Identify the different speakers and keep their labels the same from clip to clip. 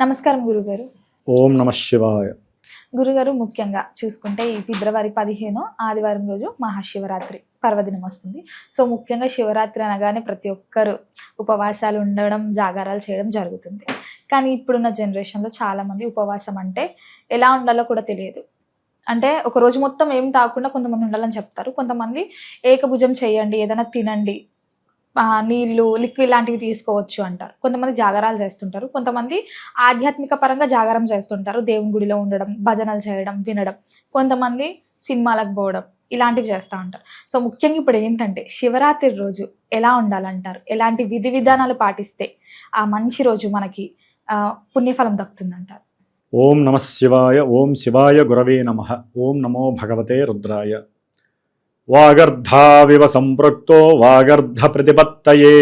Speaker 1: నమస్కారం గురుగారు.
Speaker 2: ఓం నమ శివాయ.
Speaker 1: గురుగారు, ముఖ్యంగా చూసుకుంటే ఈ ఫిబ్రవరి 15 ఆదివారం రోజు మహాశివరాత్రి పర్వదినం వస్తుంది. సో ముఖ్యంగా శివరాత్రి అనగానే ప్రతి ఒక్కరు ఉపవాసాలు ఉండడం, జాగారాలు చేయడం జరుగుతుంది. కానీ ఇప్పుడున్న జనరేషన్లో చాలామంది ఉపవాసం అంటే ఎలా ఉండాలో కూడా తెలియదు. అంటే ఒక రోజు మొత్తం ఏం తాగకుండా కొంతమంది ఉండాలని చెప్తారు. కొంతమంది ఏకభుజం చేయండి, ఏదైనా తినండి, నీళ్ళు, లిక్విడ్ లాంటివి తీసుకోవచ్చు అంటారు. కొంతమంది జాగారాలు చేస్తుంటారు. కొంతమంది ఆధ్యాత్మిక పరంగా జాగారం చేస్తుంటారు, దేవుని గుడిలో ఉండడం, భజనలు చేయడం, వినడం. కొంతమంది సినిమాలకు పోవడం, ఇలాంటివి చేస్తూ ఉంటారు. సో ముఖ్యంగా ఇప్పుడు ఏంటంటే శివరాత్రి రోజు ఎలా ఉండాలంటారు? ఎలాంటి విధి విధానాలు పాటిస్తే ఆ మంచి రోజు మనకి పుణ్యఫలం దక్కుతుందంటారు?
Speaker 2: ఓం నమ శివాయ. ఓం శివాయ గురవే నమః. ఓం నమో భగవతే రుద్రాయ. వాగర్ధావివ సంపృక్తో వాగర్ధ ప్రతిపత్తయే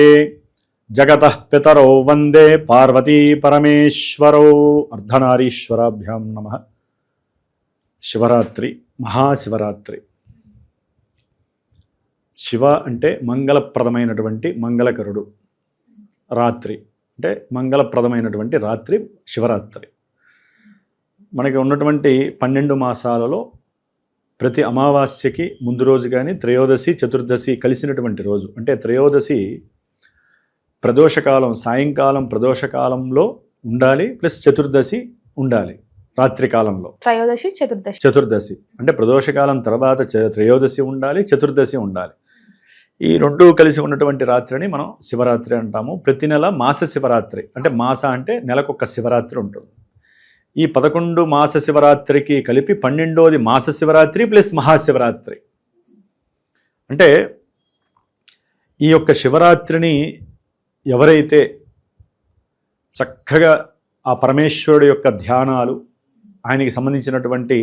Speaker 2: జగతః పితరో వందే పార్వతీ పరమేశ్వరో. అర్ధనారీశ్వరాభ్యాం నమః. శివరాత్రి, మహాశివరాత్రి. శివ అంటే మంగళప్రదమైనటువంటి మంగళకరుడు. రాత్రి అంటే మంగళప్రదమైనటువంటి రాత్రి శివరాత్రి. మనకి ఉన్నటువంటి 12 మాసాలలో ప్రతి అమావాస్యకి ముందు రోజు కానీ త్రయోదశి, చతుర్దశి కలిసినటువంటి రోజు. అంటే త్రయోదశి ప్రదోషకాలం, సాయంకాలం ప్రదోషకాలంలో ఉండాలి, ప్లస్ చతుర్దశి ఉండాలి రాత్రి కాలంలో. చతుర్దశి అంటే ప్రదోషకాలం తర్వాత త్రయోదశి ఉండాలి, చతుర్దశి ఉండాలి. ఈ రెండు కలిసి ఉన్నటువంటి రాత్రిని మనం శివరాత్రి అంటాము. ప్రతి నెల మాస శివరాత్రి, అంటే మాస అంటే నెలకొక శివరాత్రి ఉంటుంది. ఈ 11 మాస శివరాత్రికి కలిపి 12వది మాస శివరాత్రి ప్లస్ మహాశివరాత్రి. అంటే ఈ యొక్క శివరాత్రిని ఎవరైతే చక్కగా ఆ పరమేశ్వరుడు యొక్క ధ్యానాలు, ఆయనకి సంబంధించినటువంటి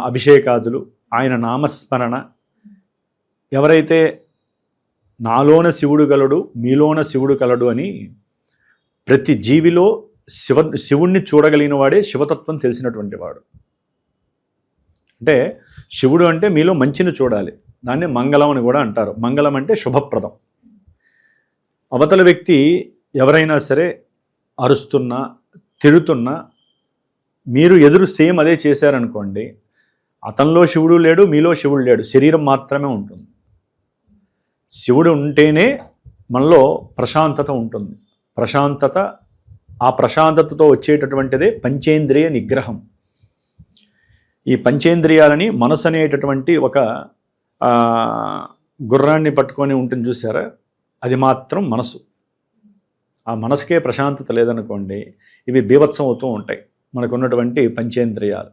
Speaker 2: అభిషేకాదులు, ఆయన నామస్మరణ, ఎవరైతే నాలోన శివుడు గలడు, మీలోన శివుడు కలడు అని ప్రతి జీవిలో శివుణ్ణి చూడగలిగిన వాడే శివతత్వం తెలిసినటువంటి వాడు. అంటే శివుడు అంటే మీలో మంచిని చూడాలి, దాన్ని మంగళం అని కూడా అంటారు. మంగళం అంటే శుభప్రదం. అవతల వ్యక్తి ఎవరైనా సరే అరుస్తున్నా, తిడుతున్నా, మీరు ఎదురు సేమ్ అదే చేశారనుకోండి, అతనిలో శివుడు లేడు, మీలో శివుడు లేడు, శరీరం మాత్రమే ఉంటుంది. శివుడు ఉంటేనే మనలో ప్రశాంతత ఉంటుంది. ఆ ప్రశాంతతతో వచ్చేటటువంటిదే పంచేంద్రియ నిగ్రహం. ఈ పంచేంద్రియాలని మనసు అనేటటువంటి ఒక గుర్రాన్ని పట్టుకొని ఉంటుంది చూసారా, అది మాత్రం మనసు. ఆ మనసుకే ప్రశాంతత లేదనుకోండి, ఇవి బీభత్సం అవుతూ ఉంటాయి మనకున్నటువంటి పంచేంద్రియాలు.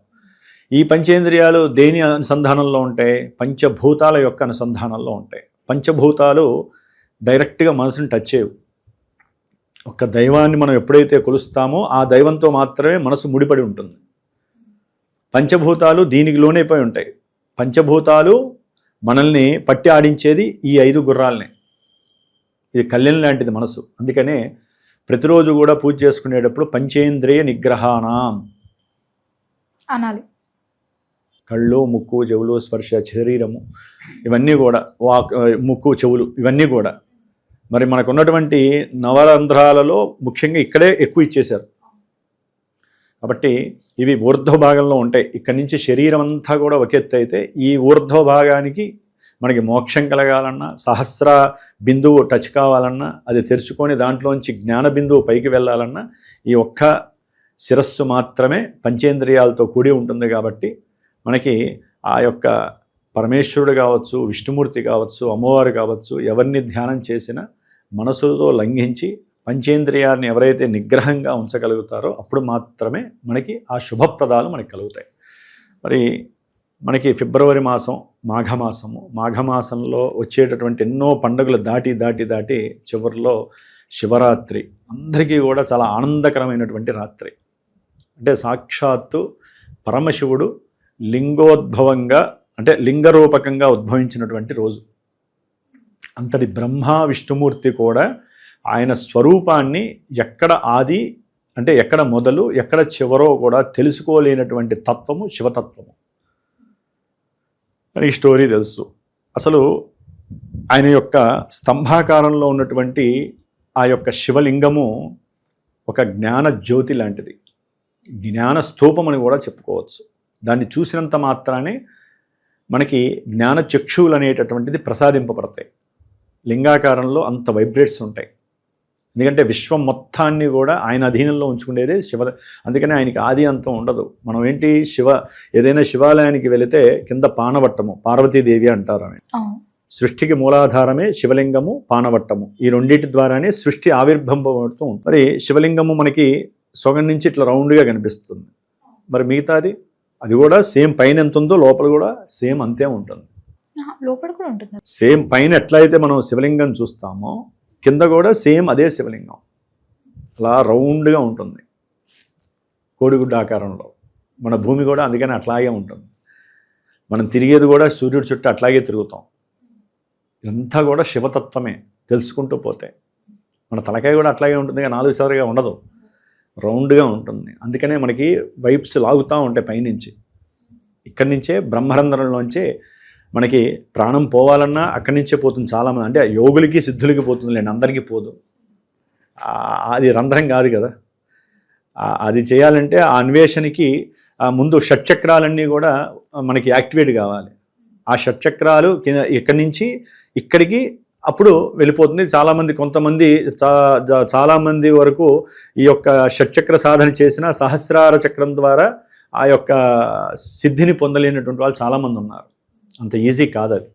Speaker 2: ఈ పంచేంద్రియాలు దేని అనుసంధానంలో ఉంటాయి? పంచభూతాల యొక్క అనుసంధానంలో ఉంటాయి. పంచభూతాలు డైరెక్ట్గా మనసుని టచ్ చేయవు. ఒక దైవాన్ని మనం ఎప్పుడైతే కొలుస్తామో ఆ దైవంతో మాత్రమే మనసు ముడిపడి ఉంటుంది. పంచభూతాలు దీనికి లోనైపోయి ఉంటాయి. పంచభూతాలు మనల్ని పట్టి ఆడించేది ఈ 5 గుర్రాలనే. ఇది కళ్యాణం లాంటిది మనసు. అందుకనే ప్రతిరోజు కూడా పూజ చేసుకునేటప్పుడు పంచేంద్రియ నిగ్రహాణం
Speaker 1: అనాలి.
Speaker 2: కళ్ళు, ముక్కు, చెవులు, స్పర్శ, శరీరము, ఇవన్నీ కూడా, ముక్కు, చెవులు, ఇవన్నీ కూడా మరి మనకు ఉన్నటువంటి నవరంధ్రాలలో ముఖ్యంగా ఇక్కడే ఎక్కువ ఇచ్చేశారు. కాబట్టి ఇవి ఊర్ధ్వ భాగంలో ఉంటాయి. ఇక్కడి నుంచి శరీరం అంతా కూడా ఒక ఎత్తు అయితే, ఈ ఊర్ధ్వ భాగానికి మనకి మోక్షం కలగాలన్నా, సహస్ర బిందువు టచ్ కావాలన్నా, అది తెరుచుకొని దాంట్లోంచి జ్ఞాన బిందువు పైకి వెళ్ళాలన్నా ఈ ఒక్క శిరస్సు మాత్రమే పంచేంద్రియాలతో కూడి ఉంటుంది. కాబట్టి మనకి ఆ యొక్క పరమేశ్వరుడు కావచ్చు, విష్ణుమూర్తి కావచ్చు, అమ్మవారు కావచ్చు, ఎవరిని ధ్యానం చేసినా మనసుతో లంఘించి పంచేంద్రియాన్ని ఎవరైతే నిగ్రహంగా ఉంచగలుగుతారో అప్పుడు మాత్రమే మనకి ఆ శుభప్రదాలు మనకి కలుగుతాయి. మరి మనకి ఫిబ్రవరి మాసం, మాఘమాసంలో వచ్చేటటువంటి ఎన్నో పండుగలు దాటి చివరిలో శివరాత్రి అందరికీ కూడా చాలా ఆనందకరమైనటువంటి రాత్రి. అంటే సాక్షాత్తు పరమశివుడు లింగోద్భవంగా, అంటే లింగరూపకంగా ఉద్భవించినటువంటి రోజు. అంతటి బ్రహ్మ విష్ణుమూర్తి కూడా ఆయన స్వరూపాన్ని ఎక్కడ ఆది అంటే ఎక్కడ మొదలు ఎక్కడ చివరో కూడా తెలుసుకోలేనటువంటి తత్వము శివతత్వము. ఈ స్టోరీ తెలుసు. అసలు ఆయన యొక్క స్తంభాకారంలో ఉన్నటువంటి ఆ యొక్క శివలింగము ఒక జ్ఞాన జ్యోతి లాంటిది. జ్ఞాన స్తూపం అని కూడా చెప్పుకోవచ్చు. దాన్ని చూసినంత మాత్రానే మనకి జ్ఞాన చక్షువులు అనేటటువంటిది ప్రసాదింపబడతాయి. లింగాకారంలో అంత వైబ్రేట్స్ ఉంటాయి. ఎందుకంటే విశ్వం మొత్తాన్ని కూడా ఆయన అధీనంలో ఉంచుకునేదే శివ. అందుకని ఆయనకి ఆది అంతం ఉండదు. మనం ఏంటి ఏదైనా శివాలయానికి వెళితే కింద పానవట్టము పార్వతీదేవి అంటారు. అని సృష్టికి మూలాధారమే శివలింగము, పానవట్టము. ఈ రెండింటి ద్వారానే సృష్టి ఆవిర్భంపడుతూ ఉంటుంది. మరి శివలింగము మనకి సొగం నుంచి ఇట్లా రౌండ్గా కనిపిస్తుంది. మరి మిగతాది అది కూడా సేమ్ పైన ఎంత ఉందో లోపల కూడా సేమ్ అంతే ఉంటుంది.
Speaker 1: లోపల కూడా ఉంటుంది.
Speaker 2: సేమ్ పైన ఎట్లయితే మనం శివలింగం చూస్తామో కింద కూడా సేమ్ అదే శివలింగం అలా రౌండ్గా ఉంటుంది, కోడిగుడ్డ ఆకారంలో. మన భూమి కూడా అందుకని అట్లాగే ఉంటుంది. మనం తిరిగేది కూడా సూర్యుడి చుట్టూ అట్లాగే తిరుగుతాం. ఇదంతా కూడా శివతత్వమే తెలుసుకుంటూ పోతే. మన తలకాయ కూడా అట్లాగే ఉంటుంది, కానీ 4 సార్లుగా ఉండదు, రౌండ్గా ఉంటుంది. అందుకనే మనకి వైబ్స్ లాగుతూ ఉంటాయి పైనుంచి. ఇక్కడి నుంచే బ్రహ్మరంధ్రంలోంచే మనకి ప్రాణం పోవాలన్నా అక్కడి నుంచే పోతుంది చాలామంది. అంటే యోగులకి సిద్ధులకి పోతుంది లేండి, అందరికీ పోదు. అది రంధ్రం కాదు కదా. అది చేయాలంటే ఆ అన్వేషణకి ముందు షట్చక్రాలన్నీ కూడా మనకి యాక్టివేట్ కావాలి. ఆ షట్చక్రాలు ఇక్కడి నుంచి ఇక్కడికి అప్పుడు వెళ్ళిపోతుంది. చాలామంది వరకు ఈ యొక్క షట్చక్ర సాధన చేసిన సహస్రార చక్రం ద్వారా ఆ యొక్క సిద్ధిని పొందలేనటువంటి వాళ్ళు చాలామంది ఉన్నారు. అంత ఈజీ కాదు అది.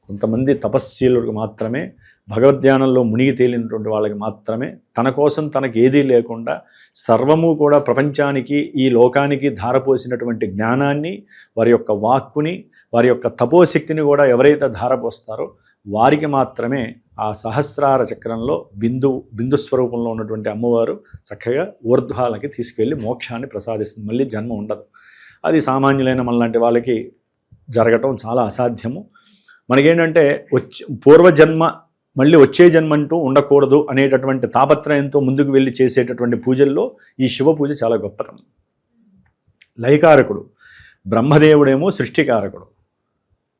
Speaker 2: కొంతమంది తపస్శీలులకు మాత్రమే, భగవద్ధ్యానంలో మునిగి తేలినటువంటి వాళ్ళకి మాత్రమే తన కోసం తనకి ఏదీ లేకుండా సర్వము కూడా ప్రపంచానికి ఈ లోకానికి ధారపోసినటువంటి జ్ఞానాన్ని, వారి యొక్క వాక్కుని, వారి యొక్క తపోశక్తిని కూడా ఎవరైతే ధారపోస్తారో వారికి మాత్రమే ఆ సహస్రార చక్రంలో బిందు స్వరూపంలో ఉన్నటువంటి అమ్మవారు చక్కగా ఊర్ధ్వాలకి తీసుకెళ్ళి మోక్షాన్ని ప్రసాదిస్తుంది. మళ్ళీ జన్మ ఉండదు. అది సామాన్యులైన మనలాంటి వాళ్ళకి జరగటం చాలా అసాధ్యము. మనకేంటంటే పూర్వజన్మ మళ్ళీ వచ్చే జన్మ అంటూ ఉండకూడదు అనేటటువంటి తాపత్రయంతో ముందుకు వెళ్ళి చేసేటటువంటి పూజల్లో ఈ శివ పూజ చాలా గొప్పతనం. లయకారకుడు బ్రహ్మదేవుడేమో సృష్టికారకుడు,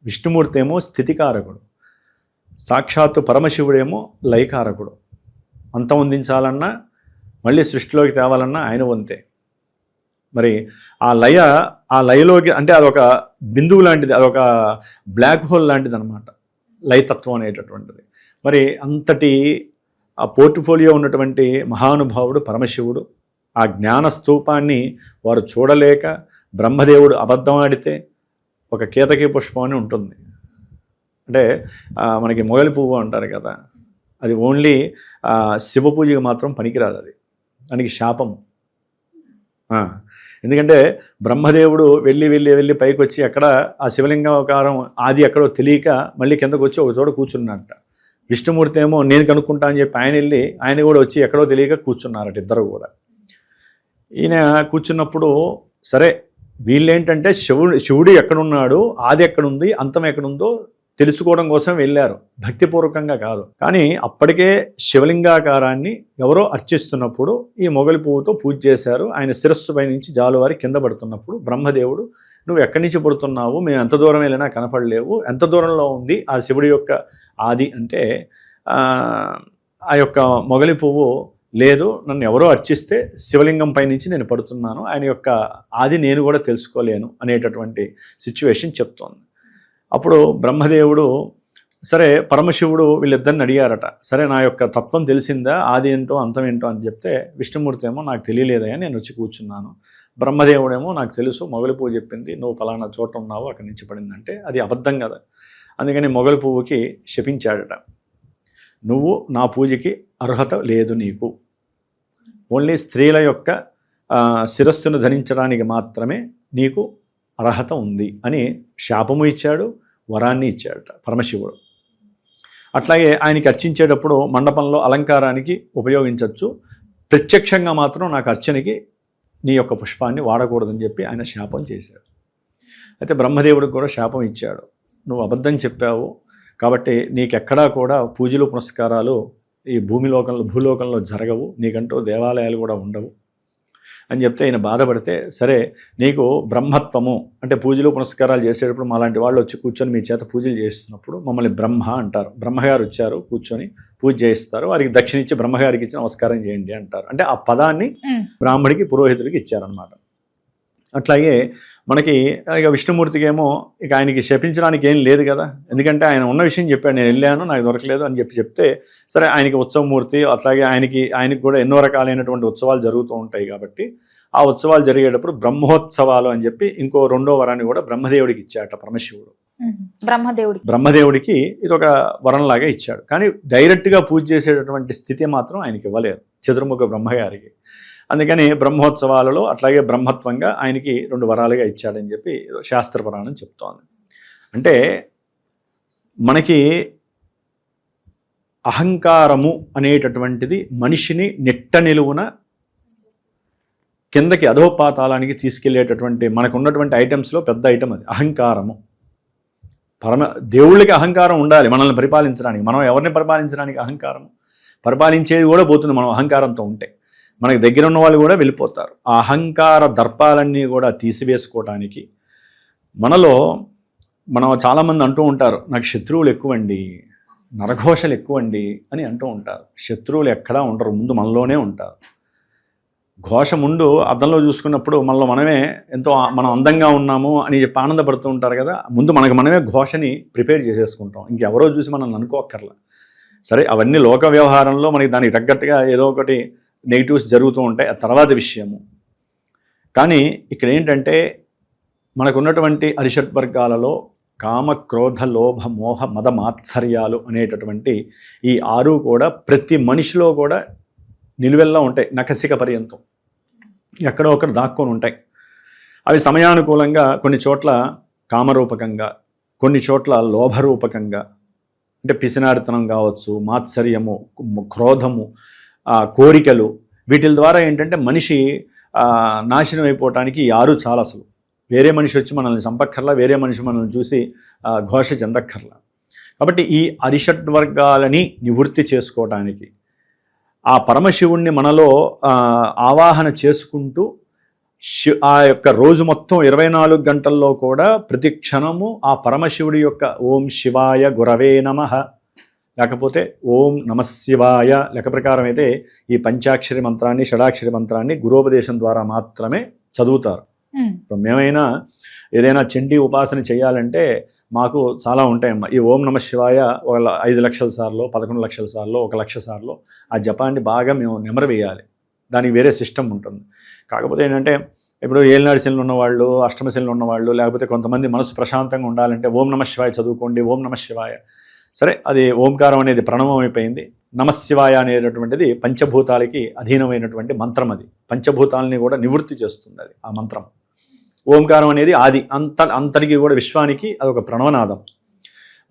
Speaker 2: విష్ణుమూర్తి ఏమో స్థితికారకుడు, సాక్షాత్తు పరమశివుడేమో లయకారకుడు. అంతం అందించాలన్నా మళ్ళీ సృష్టిలోకి తేవాలన్నా ఆయన వంతే. మరి ఆ లయలోకి అంటే అదొక బిందువు లాంటిది, అదొక బ్లాక్ హోల్ లాంటిది అనమాట లయతత్వం అనేటటువంటిది. మరి అంతటి ఆ పోర్ట్ఫోలియో ఉన్నటువంటి మహానుభావుడు పరమశివుడు. ఆ జ్ఞాన స్తూపాన్ని వారు చూడలేక బ్రహ్మదేవుడు అబద్ధం ఆడితే ఒక కేతకీ పుష్పం అని ఉంటుంది. అంటే మనకి మొగలి పువ్వు అంటారు కదా, అది ఓన్లీ శివ పూజకి మాత్రం పనికిరాదు. అది దానికి శాపము. ఎందుకంటే బ్రహ్మదేవుడు వెళ్ళి పైకి వచ్చి అక్కడ ఆ శివలింగాకారం ఆది ఎక్కడో తెలియక మళ్ళీ కిందకు వచ్చి ఒక చోట కూర్చున్నట్ట. విష్ణుమూర్తి ఏమో నేను కనుక్కుంటా అని చెప్పి ఆయన కూడా వచ్చి ఎక్కడో తెలియక కూర్చున్నారట. ఇద్దరు కూడా. ఈయన కూర్చున్నప్పుడు సరే వీళ్ళేంటంటే శివుడు ఎక్కడున్నాడు, ఆది ఎక్కడుంది, అంతం ఎక్కడుందో తెలుసుకోవడం కోసం వెళ్ళారు, భక్తిపూర్వకంగా కాదు. కానీ అప్పటికే శివలింగాకారాన్ని ఎవరో అర్చిస్తున్నప్పుడు ఈ మొగలి పువ్వుతో పూజ చేశారు. ఆయన శిరస్సు పై నుంచి జాలువారి కింద పడుతున్నప్పుడు బ్రహ్మదేవుడు నువ్వు ఎక్కడి నుంచి పడుతున్నావు, మేము ఎంత దూరం వెళ్ళినా కనపడలేవు, ఎంత దూరంలో ఉంది ఆ శివుడి యొక్క ఆది అంటే ఆ యొక్క మొగలి పువ్వు లేదు, నన్ను ఎవరో అర్చిస్తే శివలింగం పై నుంచి నేను పడుతున్నాను, ఆయన యొక్క ఆది నేను కూడా తెలుసుకోలేను అనేటటువంటి సిచ్యువేషన్ చెప్తోంది. అప్పుడు బ్రహ్మదేవుడు సరే పరమశివుడు వీళ్ళిద్దరిని అడిగారట, సరే నా యొక్క తత్వం తెలిసిందా, ఆది ఏంటో అంతం ఏంటో అని చెప్తే విష్ణుమూర్తి ఏమో నాకు తెలియలేదయ్యా, నేను వచ్చి కూర్చున్నాను. బ్రహ్మదేవుడేమో నాకు తెలుసు, మొగలి పువ్వు చెప్పింది, నువ్వు ఫలానా చోట ఉన్నావు, అక్కడి నుంచి పడిందంటే అది అబద్ధం కదా. అందుకని మొగలి పువ్వుకి శపించాడట, నువ్వు నా పూజకి అర్హత లేదు, నీకు ఓన్లీ స్త్రీల యొక్క శిరస్సును ధరించడానికి మాత్రమే నీకు అర్హత ఉంది అని శాపము ఇచ్చాడు, వరాన్ని ఇచ్చాడట పరమశివుడు. అట్లాగే ఆయనకి అర్చించేటప్పుడు మండపంలో అలంకారానికి ఉపయోగించవచ్చు, ప్రత్యక్షంగా మాత్రం నాకు అర్చనకి నీ యొక్క పుష్పాన్ని వాడకూడదని చెప్పి ఆయన శాపం చేశాడు. అయితే బ్రహ్మదేవుడికి కూడా శాపం ఇచ్చాడు, నువ్వు అబద్ధం చెప్పావు కాబట్టి నీకెక్కడా కూడా పూజలు పునస్కారాలు ఈ భూలోకంలో జరగవు, నీకంటూ దేవాలయాలు కూడా ఉండవు అని చెప్తే ఆయన బాధపడితే, సరే నీకు బ్రహ్మత్వము అంటే పూజలు పునస్కారాలు చేసేటప్పుడు మాలాంటి వాళ్ళు వచ్చి కూర్చొని మీ చేత పూజలు చేస్తున్నప్పుడు మమ్మల్ని బ్రహ్మ అంటారు, బ్రహ్మగారు వచ్చారు కూర్చొని పూజ చేయిస్తారు. వారికి దక్షిణ ఇచ్చి బ్రహ్మగారికి ఇచ్చి నమస్కారం చేయండి అంటారు. అంటే ఆ పదాన్ని బ్రాహ్మడికి పురోహితుడికి ఇచ్చారనమాట. అట్లాగే మనకి ఇక విష్ణుమూర్తికి ఏమో ఇక ఆయనకి శపించడానికి ఏం లేదు కదా, ఎందుకంటే ఆయన ఉన్న విషయం చెప్పాడు, నేను వెళ్ళాను నాకు దొరకలేదు అని చెప్తే సరే ఆయనకి ఉత్సవమూర్తి. అట్లాగే ఆయనకి కూడా ఎన్నో రకాలైనటువంటి ఉత్సవాలు జరుగుతూ ఉంటాయి కాబట్టి ఆ ఉత్సవాలు జరిగేటప్పుడు బ్రహ్మోత్సవాలు అని చెప్పి ఇంకో రెండో వరాన్ని కూడా బ్రహ్మదేవుడికి ఇచ్చాట పరమశివుడు. బ్రహ్మదేవుడికి ఇది ఒక వరంలాగా ఇచ్చాడు. కానీ డైరెక్ట్గా పూజ చేసేటటువంటి స్థితి మాత్రం ఆయనకి ఇవ్వలేదు చతుర్ముఖ బ్రహ్మగారికి. అందుకని బ్రహ్మోత్సవాలలో అట్లాగే బ్రహ్మత్వంగా ఆయనకి 2 వరాలుగా ఇచ్చాడని చెప్పి శాస్త్ర పురాణం చెప్తోంది. అంటే మనకి అహంకారము అనేటటువంటిది మనిషిని నిట్ట నిలువున కిందకి అధోపాతాళానికి తీసుకెళ్లేటటువంటి మనకు ఉన్నటువంటి ఐటమ్స్లో పెద్ద ఐటమ్ అది అహంకారము. దేవుళ్ళకి అహంకారం ఉండాలి మనల్ని పరిపాలించడానికి. మనం ఎవరిని పరిపాలించడానికి అహంకారం పరిపాలించేది కూడా పోతుంది మనం అహంకారంతో ఉంటే. మనకి దగ్గర ఉన్న వాళ్ళు కూడా వెళ్ళిపోతారు. ఆ అహంకార దర్పాలన్నీ కూడా తీసివేసుకోవటానికి మనం చాలామంది అంటూ ఉంటారు, నాకు శత్రువులు ఎక్కువండి, నరఘోషలు ఎక్కువండి అని అంటూ ఉంటారు. శత్రువులు ఎక్కడా ఉండరు, ముందు మనలోనే ఉంటారు. ఘోష ముందు అద్దంలో చూసుకున్నప్పుడు మనమే ఎంతో మనం అందంగా ఉన్నాము అని చెప్పి ఆనందపడుతూ ఉంటారు కదా, ముందు మనమే ఘోషని ప్రిపేర్ చేసేసుకుంటాం, ఇంకెవరో చూసి మనం అనుకోక్కర్లా. సరే అవన్నీ లోక వ్యవహారంలో మనకి దానికి తగ్గట్టుగా ఏదో ఒకటి నెగిటివ్స్ జరుగుతూ ఉంటాయి, ఆ తర్వాత విషయము. కానీ ఇక్కడ ఏంటంటే మనకున్నటువంటి అరిషడ్ వర్గాలలో కామ క్రోధ లోభ మోహ మద మాత్సర్యాలు అనేటటువంటి ఈ 6 కూడా ప్రతి మనిషిలో కూడా నిలువెల్లా ఉంటాయి. నఖశిఖ పర్యంతం ఎక్కడో ఒకటి దాక్కొని ఉంటాయి. అవి సమయానుకూలంగా కొన్ని చోట్ల కామరూపకంగా, కొన్ని చోట్ల లోభరూపకంగా, అంటే పిసినారితనం కావచ్చు, మాత్సర్యము, క్రోధము, కోరికలు, వీటి ద్వారా ఏంటంటే మనిషి నాశనం అయిపోవటానికి 6 చాలా. అసలు వేరే మనిషి వచ్చి మనల్ని చంపక్కర్లా, వేరే మనిషి మనల్ని చూసి ఘోష చెందక్కర్లా. కాబట్టి ఈ అరిషడ్ వర్గాలని నివృత్తి చేసుకోవటానికి ఆ పరమశివుణ్ణి మనలో ఆవాహన చేసుకుంటూ ఆ యొక్క రోజు మొత్తం 24 గంటల్లో కూడా ప్రతి క్షణము ఆ పరమశివుడి యొక్క ఓం శివాయ గురవే నమః, లేకపోతే ఓం నమశివాయ లెక్క ప్రకారం అయితే ఈ పంచాక్షరి మంత్రాన్ని షడాక్షరి మంత్రాన్ని గురోపదేశం ద్వారా మాత్రమే చదువుతారు. మేమైనా ఏదైనా చండీ ఉపాసన చేయాలంటే మాకు చాలా ఉంటాయమ్మా. ఈ ఓం నమ శివాయ 5 లక్షల సార్లు, 11 లక్షల సార్లు, 1 లక్ష సార్లు ఆ జపాన్ని బాగా మేము నెమరు వేయాలి. దానికి వేరే సిస్టమ్ ఉంటుంది. కాకపోతే ఏంటంటే ఇప్పుడు ఏలినాడు శనులు ఉన్నవాళ్ళు, అష్టమ శనులు ఉన్నవాళ్ళు, లేకపోతే కొంతమంది మనసు ప్రశాంతంగా ఉండాలంటే ఓం నమ శివాయ చదువుకోండి, ఓం నమ శివాయ. సరే, అది ఓంకారం అనేది ప్రణవం అయిపోయింది. నమశివాయ అనేటటువంటిది పంచభూతాలకి అధీనమైనటువంటి మంత్రం. అది పంచభూతాలని కూడా నివృత్తి చేస్తుంది అది ఆ మంత్రం. ఓంకారం అనేది ఆది అంతటికి కూడా విశ్వానికి అదొక ప్రణవనాదం.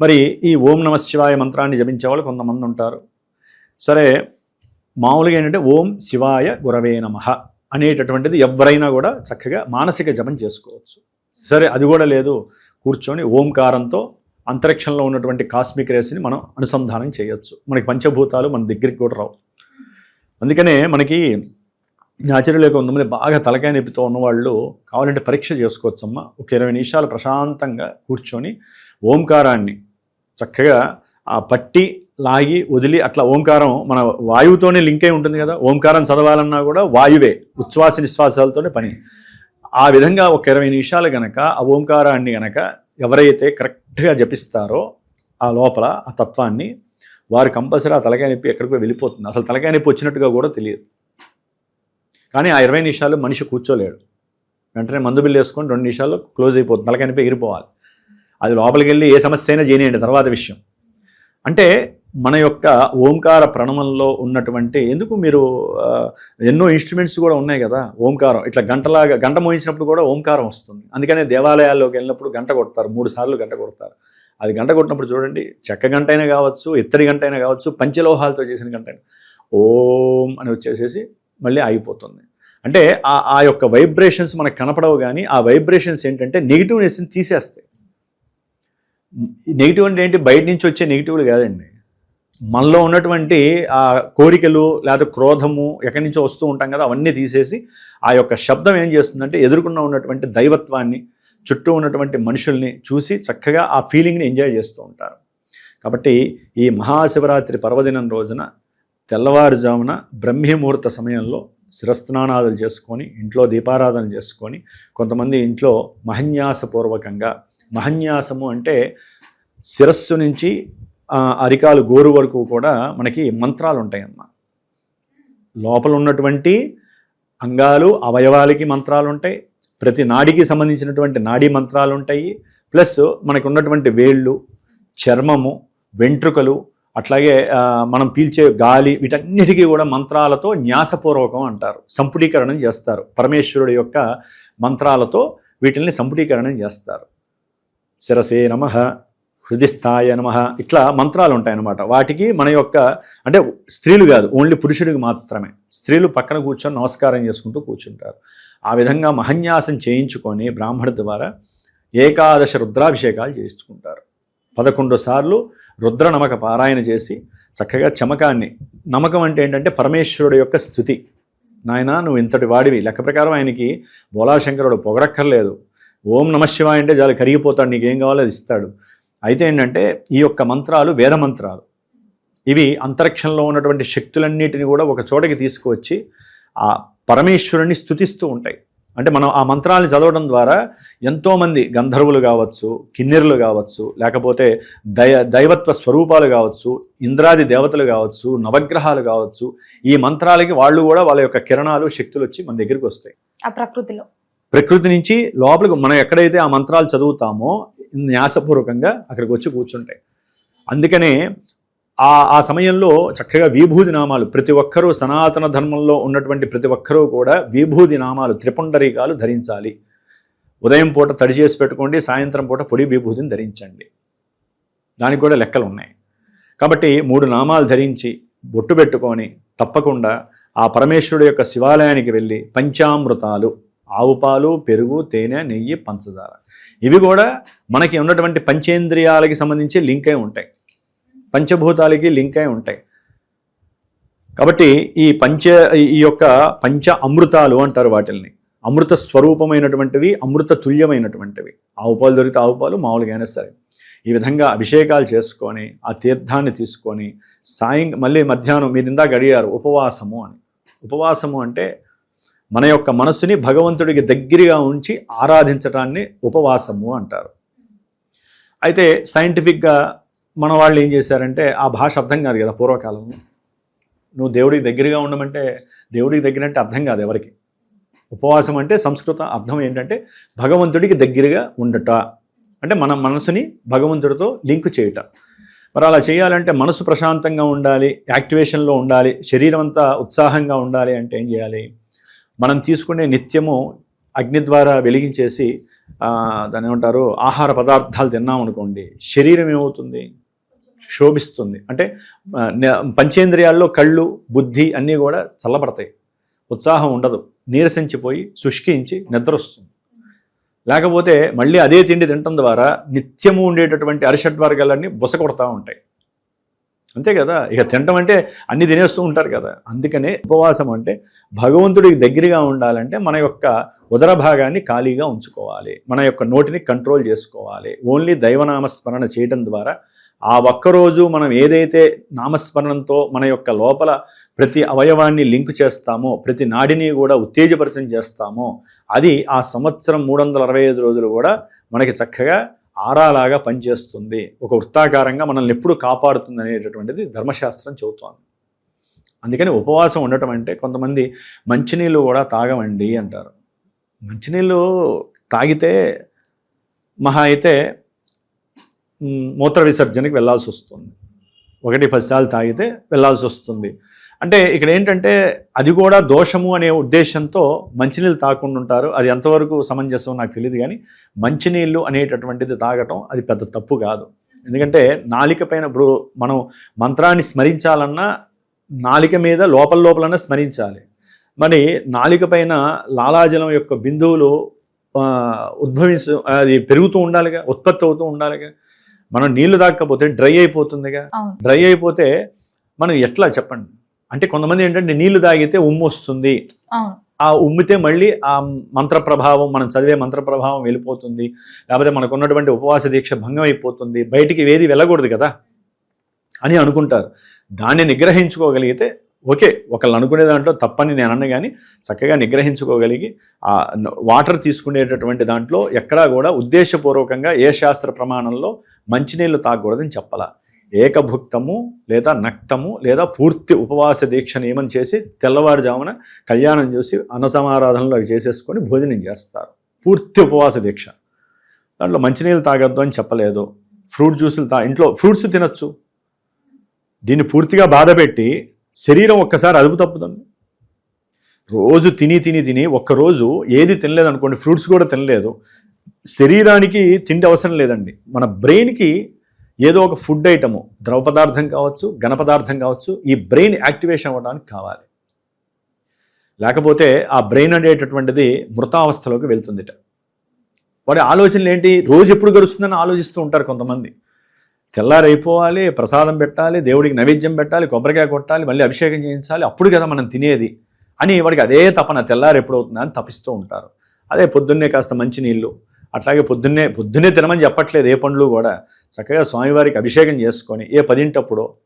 Speaker 2: మరి ఈ ఓం నమ శివాయ మంత్రాన్ని జపించే వాళ్ళు కొంతమంది ఉంటారు. సరే, మామూలుగా ఏంటంటే ఓం శివాయ గురవే నమః అనేటటువంటిది ఎవరైనా కూడా చక్కగా మానసిక జపం చేసుకోవచ్చు. సరే, అది కూడా లేదు, కూర్చొని ఓంకారంతో అంతరిక్షంలో ఉన్నటువంటి కాస్మిక్ రేస్ని మనం అనుసంధానం చేయొచ్చు. మనకి పంచభూతాలు మన దగ్గరికి కూడా రావు. అందుకనే మనకి న్యాచురల్గా కొంతమంది బాగా తలకాయ నొప్పితో ఉన్నవాళ్ళు కావాలంటే పరీక్ష చేసుకోవచ్చమ్మా. ఒక 20 నిమిషాలు ప్రశాంతంగా కూర్చొని ఓంకారాన్ని చక్కగా ఆ పట్టి లాగి వదిలి, అట్లా ఓంకారం మన వాయువుతోనే లింక్ అయి ఉంటుంది కదా. ఓంకారం చదవాలన్నా కూడా వాయువే, ఉచ్ఛ్వాస నిశ్వాసాలతోనే పని. ఆ విధంగా ఒక 20 నిమిషాలు గనక ఆ ఓంకారాన్ని గనక ఎవరైతే కరెక్ట్గా జపిస్తారో ఆ లోపల ఆ తత్వాన్ని, వారు కంపల్సరీ ఆ తలకాయ నొప్పి ఎక్కడికో వెళ్ళిపోతుంది. అసలు తలకాయ నొప్పి వచ్చినట్టుగా కూడా తెలియదు. కానీ ఆ 20 నిమిషాలు మనిషి కూర్చోలేడు. వెంటనే మందు బిల్లు వేసుకొని 2 నిమిషాల్లో క్లోజ్ అయిపోతుంది, తలకాయ నొప్పి ఎగిరిపోవాలి. అది లోపలికి వెళ్ళి ఏ సమస్య అయినా చేయనియండి, తర్వాత విషయం. అంటే మన యొక్క ఓంకార ప్రణవంలో ఉన్నటువంటి, ఎందుకు మీరు ఎన్నో ఇన్స్ట్రుమెంట్స్ కూడా ఉన్నాయి కదా. ఓంకారం ఇట్లా గంట మోయించినప్పుడు కూడా ఓంకారం వస్తుంది. అందుకనే దేవాలయాల్లోకి వెళ్ళినప్పుడు గంట కొడతారు, 3 సార్లు గంట కొడతారు. అది గంట కొట్టినప్పుడు చూడండి, చెక్క గంట అయినా కావచ్చు, ఇత్తడి గంట అయినా కావచ్చు, పంచలోహాలతో చేసిన గంట అయినా ఓం అని వచ్చేసేసి మళ్ళీ ఆగిపోతుంది. అంటే ఆ యొక్క వైబ్రేషన్స్ మనకు కనపడవు, కానీ ఆ వైబ్రేషన్స్ ఏంటంటే నెగిటివ్నెస్ని తీసేస్తాయి. నెగిటివ్ అంటే ఏంటి, బయట నుంచి వచ్చే నెగిటివ్లు కాదండి, మనలో ఉన్నటువంటి ఆ కోరికలు లేదా క్రోధము ఎక్కడి నుంచో వస్తూ ఉంటాం కదా, అవన్నీ తీసేసి ఆ యొక్క శబ్దం ఏం చేస్తుందంటే ఎదురుకున్న ఉన్నటువంటి దైవత్వాన్ని, చుట్టూ ఉన్నటువంటి మనుషుల్ని చూసి చక్కగా ఆ ఫీలింగ్ని ఎంజాయ్ చేస్తూ ఉంటారు. కాబట్టి ఈ మహాశివరాత్రి పర్వదినం రోజున తెల్లవారుజామున బ్రహ్మముహూర్త సమయంలో శిరస్నానాదులు చేసుకొని ఇంట్లో దీపారాధన చేసుకొని కొంతమంది ఇంట్లో మహన్యాసపూర్వకంగా, మహన్యాసము అంటే శిరస్సు నుంచి అరికాలు గోరు వరకు కూడా మనకి మంత్రాలు ఉంటాయన్నమాట. లోపల ఉన్నటువంటి అంగాలు అవయవాలకి మంత్రాలు ఉంటాయి, ప్రతి నాడికి సంబంధించినటువంటి నాడీ మంత్రాలు ఉంటాయి, ప్లస్ మనకు ఉన్నటువంటి వేళ్ళు, చర్మము, వెంట్రుకలు, అట్లాగే మనం పీల్చే గాలి, వీటన్నిటికీ కూడా మంత్రాలతో న్యాసపూర్వకం అంటారు, సంపుటీకరణం చేస్తారు. పరమేశ్వరుడి యొక్క మంత్రాలతో వీటిని సంపుటీకరణం చేస్తారు. శిరసే నమః, హృదిస్థాయ నమః, ఇట్లా మంత్రాలు ఉంటాయన్నమాట. వాటికి మన యొక్క అంటే స్త్రీలు కాదు, ఓన్లీ పురుషుడికి మాత్రమే. స్త్రీలు పక్కన కూర్చొని నమస్కారం చేసుకుంటూ కూర్చుంటారు. ఆ విధంగా మహన్యాసం చేయించుకొని బ్రాహ్మణుడి ద్వారా 11 రుద్రాభిషేకాలు చేయించుకుంటారు. 11 సార్లు రుద్ర నమక పారాయణ చేసి చక్కగా చమకాన్ని, నమకం అంటే ఏంటంటే పరమేశ్వరుడు యొక్క స్థుతి. నాయన నువ్వు ఇంతటి వాడివి, లెక్క ప్రకారం ఆయనకి బోలాశంకరుడు పొగడక్కర్లేదు, ఓం నమశివాయ అంటే చాలు కరిగిపోతాడు, నీకేం కావాలో అది ఇస్తాడు. అయితే ఏంటంటే ఈ యొక్క మంత్రాలు వేద మంత్రాలు, ఇవి అంతరిక్షంలో ఉన్నటువంటి శక్తులన్నిటిని కూడా ఒక చోటకి తీసుకువచ్చి ఆ పరమేశ్వరుని స్తుతిస్తూ ఉంటాయి. అంటే మనం ఆ మంత్రాలను చదవడం ద్వారా ఎంతోమంది గంధర్వులు కావచ్చు, కిన్నెరులు కావచ్చు, లేకపోతే దైవత్వ స్వరూపాలు కావచ్చు, ఇంద్రాది దేవతలు కావచ్చు, నవగ్రహాలు కావచ్చు, ఈ మంత్రాలకి వాళ్ళు కూడా వాళ్ళ యొక్క కిరణాలు, శక్తులు వచ్చి మన దగ్గరికి వస్తాయి.
Speaker 1: ఆ
Speaker 2: ప్రకృతి నుంచి లోపలికి మనం ఎక్కడైతే ఆ మంత్రాలు చదువుతామో న్యాసపూర్వకంగా అక్కడికి వచ్చి కూర్చుంటాయి. అందుకనే ఆ సమయంలో చక్కగా విభూది నామాలు, ప్రతి ఒక్కరూ సనాతన ధర్మంలో ఉన్నటువంటి ప్రతి ఒక్కరూ కూడా విభూది నామాలు, త్రిపుండరీకాలు ధరించాలి. ఉదయం పూట తడి చేసి పెట్టుకోండి, సాయంత్రం పూట పొడి విభూతిని ధరించండి. దానికి కూడా లెక్కలు ఉన్నాయి. కాబట్టి 3 నామాలు ధరించి బొట్టు పెట్టుకొని తప్పకుండా ఆ పరమేశ్వరుడు యొక్క శివాలయానికి వెళ్ళి పంచామృతాలు, ఆవు పాలు, పెరుగు, తేనె, నెయ్యి, పంచదార, ఇవి కూడా మనకి ఉన్నటువంటి పంచేంద్రియాలకి సంబంధించి లింక్ అయి ఉంటాయి, పంచభూతాలకి లింక్ అయి ఉంటాయి. కాబట్టి ఈ యొక్క పంచ అమృతాలు అంటారు వాటిల్ని. అమృత స్వరూపమైనటువంటివి, అమృత తుల్యమైనటువంటివి. ఆవు పాలు దొరికితే ఆవు పాలు, మామూలుగానే సరే. ఈ విధంగా అభిషేకాలు చేసుకొని ఆ తీర్థాన్ని తీసుకొని మళ్ళీ మధ్యాహ్నం మీరు ఇందాక అడిగారు ఉపవాసము అని. ఉపవాసము అంటే మన యొక్క మనసుని భగవంతుడికి దగ్గరగా ఉంచి ఆరాధించడాన్ని ఉపవాసము అంటారు. అయితే సైంటిఫిక్గా మన వాళ్ళు ఏం చేశారంటే, ఆ భాష అర్థం కాదు కదా పూర్వకాలంలో. నువ్వు దేవుడికి దగ్గరగా ఉండమంటే దేవుడికి దగ్గర అంటే అర్థం కాదు ఎవరికి. ఉపవాసం అంటే సంస్కృత అర్థం ఏంటంటే భగవంతుడికి దగ్గరగా ఉండట, అంటే మన మనసుని భగవంతుడితో లింక్ చేయట. మరి అలా చేయాలంటే మనసు ప్రశాంతంగా ఉండాలి, యాక్టివేషన్లో ఉండాలి, శరీరం అంతా ఉత్సాహంగా ఉండాలి అంటే ఏం చేయాలి? మనం తీసుకునే నిత్యము అగ్ని ద్వారా వెలిగించేసి దాన్ని ఏమంటారు, ఆహార పదార్థాలు తిన్నాం అనుకోండి, శరీరం ఏమవుతుంది? శోభిస్తుంది. అంటే పంచేంద్రియాల్లో కళ్ళు, బుద్ధి అన్నీ కూడా చల్లబడతాయి, ఉత్సాహం ఉండదు, నీరసించిపోయి శుష్కించి నిద్ర వస్తుంది. లేకపోతే మళ్ళీ అదే తిండి తినటం ద్వారా నిత్యము ఉండేటటువంటి అరిషడ్వర్గాలన్నీ బుసకొడతా ఉంటాయి. అంతే కదా, ఇక తినటం అంటే అన్నీ తినేస్తూ ఉంటారు కదా. అందుకనే ఉపవాసం అంటే భగవంతుడికి దగ్గరగా ఉండాలంటే మన యొక్క ఉదర భాగాన్ని ఖాళీగా ఉంచుకోవాలి, మన యొక్క నోటిని కంట్రోల్ చేసుకోవాలి. ఓన్లీ దైవనామస్మరణ చేయడం ద్వారా ఆ ఒక్కరోజు మనం ఏదైతే నామస్మరణంతో మన యొక్క లోపల ప్రతి అవయవాన్ని లింక్ చేస్తామో, ప్రతి నాడిని కూడా ఉత్తేజపరితం చేస్తామో, అది ఆ సంవత్సరం 365 రోజులు కూడా మనకి చక్కగా ఆరాలాగా పనిచేస్తుంది, ఒక వృత్తాకారంగా మనల్ని ఎప్పుడు కాపాడుతుంది అనేటటువంటిది ధర్మశాస్త్రం చెబుతోంది. అందుకని ఉపవాసం ఉండటం అంటే, కొంతమంది మంచినీళ్ళు కూడా తాగమండి అంటారు. మంచినీళ్ళు తాగితే మహా అయితే మూత్ర విసర్జనకి వెళ్ళాల్సి వస్తుంది, 1-10 సార్లు తాగితే వెళ్ళాల్సి వస్తుంది. అంటే ఇక్కడ ఏంటంటే అది కూడా దోషము అనే ఉద్దేశంతో మంచినీళ్ళు తాగకుండా ఉంటారు. అది ఎంతవరకు సమంజసం నాకు తెలియదు, కానీ మంచినీళ్ళు అనేటటువంటిది తాగటం అది పెద్ద తప్పు కాదు. ఎందుకంటే నాలిక పైన ఇప్పుడు మనం మంత్రాన్ని స్మరించాలన్నా నాలిక మీద లోపలనే స్మరించాలి. మరి నాలిక పైన లాలాజలం యొక్క బిందువులు అది పెరుగుతూ ఉండాలిగా, ఉత్పత్తి అవుతూ ఉండాలిగా. మనం నీళ్లు తాగకపోతే డ్రై అయిపోతుందిగా. డ్రై అయిపోతే మనం ఎట్లా చెప్పండి? అంటే కొంతమంది ఏంటంటే నీళ్లు తాగితే ఉమ్ము వస్తుంది, ఆ ఉమ్మితే మళ్ళీ ఆ మంత్ర ప్రభావం, మనం చదివే మంత్ర ప్రభావం వెళ్ళిపోతుంది, లేకపోతే మనకు ఉన్నటువంటి ఉపవాస దీక్ష భంగం అయిపోతుంది, బయటికి ఏది వెళ్ళకూడదు కదా. అని అనుకుంటారు. దాన్ని నిగ్రహించుకోగలిగితే ఓకే, ఒకళ్ళు అనుకునే దాంట్లో తప్పని నేను అన్న, కానీ చక్కగా నిగ్రహించుకోగలిగి ఆ వాటర్ తీసుకునేటటువంటి దాంట్లో ఎక్కడా కూడా ఉద్దేశపూర్వకంగా ఏ శాస్త్ర ప్రమాణంలో మంచినీళ్ళు తాగకూడదని చెప్పాల. ఏకభుక్తము లేదా నక్తము లేదా పూర్తి ఉపవాస దీక్ష నియమం చేసి తెల్లవారుజామున కళ్యాణం చూసి అన్నసమారాధనలో చేసేసుకొని భోజనం చేస్తారు. పూర్తి ఉపవాస దీక్ష. దాంట్లో మంచినీళ్ళు తాగొద్దు అని చెప్పలేదు. ఫ్రూట్ జ్యూసులు ఇంట్లో ఫ్రూట్స్ తినచ్చు. దీన్ని పూర్తిగా బాధపెట్టి శరీరం ఒక్కసారి అదుపు తప్పుతుంది. రోజు తిని ఒక్కరోజు ఏది తినలేదు అనుకోండి, ఫ్రూట్స్ కూడా తినలేదు, శరీరానికి తిండి అవసరం లేదండి. మన బ్రెయిన్కి ఏదో ఒక ఫుడ్ ఐటము, ద్రవ పదార్థం కావచ్చు, ఘన పదార్థం కావచ్చు, ఈ బ్రెయిన్ యాక్టివేషన్ అవ్వడానికి కావాలి. లేకపోతే ఆ బ్రెయిన్ అనేటటువంటిది మృతావస్థలోకి వెళ్తుందిట. వాడి ఆలోచనలు ఏంటి, రోజు ఎప్పుడు గడుస్తుందని ఆలోచిస్తూ ఉంటారు కొంతమంది. తెల్లారైపోవాలి, ప్రసాదం పెట్టాలి, దేవుడికి నైవేద్యం పెట్టాలి, కొబ్బరికాయ కొట్టాలి, మళ్ళీ అభిషేకం చేయించాలి, అప్పుడు కదా మనం తినేది అని వాడికి అదే తపన, తెల్లారు ఎప్పుడు అవుతుందా అని తపిస్తూ ఉంటారు. అదే పొద్దున్నే కాస్త మంచినీళ్ళు, అట్లాగే పొద్దున్నే తినమని చెప్పట్లేదు, ఏ పండ్లు కూడా చక్కగా స్వామివారికి అభిషేకం చేసుకొని ఏ 10